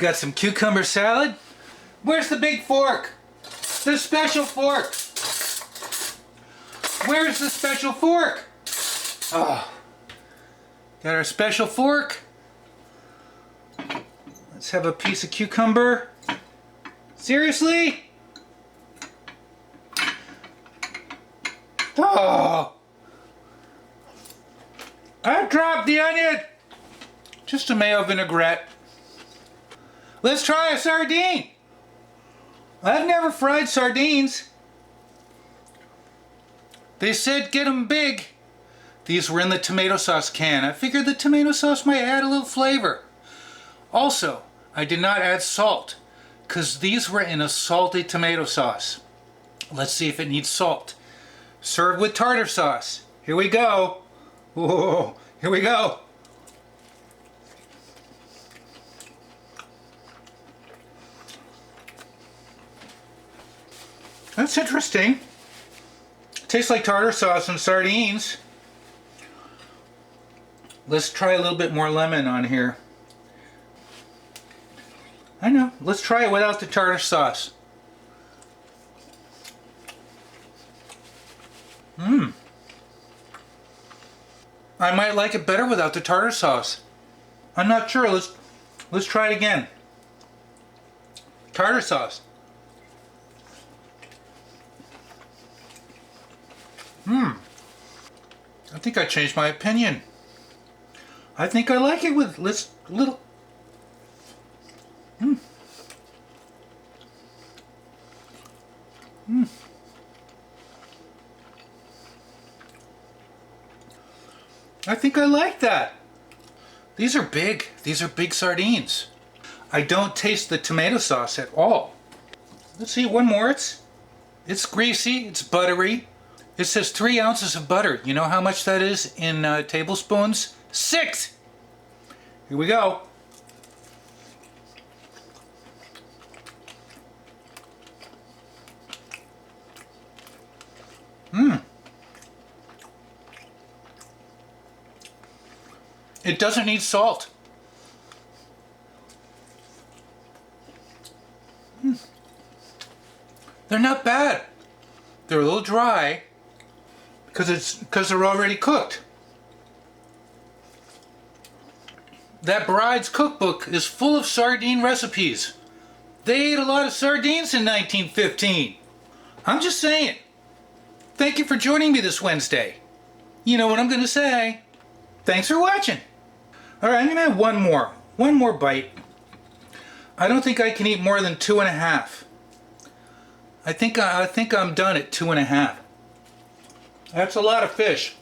got some cucumber salad. Where's the big fork? The special fork. Where's the special fork? Oh, got our special fork. Let's have a piece of cucumber. Seriously? Oh, I dropped the onion. Just a mayo vinaigrette. Let's try a sardine. I've never fried sardines. They said get them big. These were in the tomato sauce can. I figured the tomato sauce might add a little flavor. Also, I did not add salt because these were in a salty tomato sauce. Let's see if it needs salt. Served with tartar sauce. Here we go. Whoa, here we go. That's interesting. Tastes like tartar sauce and sardines. Let's try a little bit more lemon on here. I know. Let's try it without the tartar sauce. I might like it better without the tartar sauce. I'm not sure. Let's try it again. Tartar sauce. I think I changed my opinion. I think I like it with little. I think I like that. These are big. These are big sardines. I don't taste the tomato sauce at all. Let's see one more. It's greasy. It's buttery. It says 3 ounces of butter. You know how much that is in tablespoons? 6! Here we go. It doesn't need salt. They're not bad. They're a little dry because they're already cooked. That bride's cookbook is full of sardine recipes. They ate a lot of sardines in 1915. I'm just saying. Thank you for joining me this Wednesday. You know what I'm going to say. Thanks for watching. Alright, I'm going to have one more bite. I don't think I can eat more than 2.5. I think I'm done at 2.5. That's a lot of fish.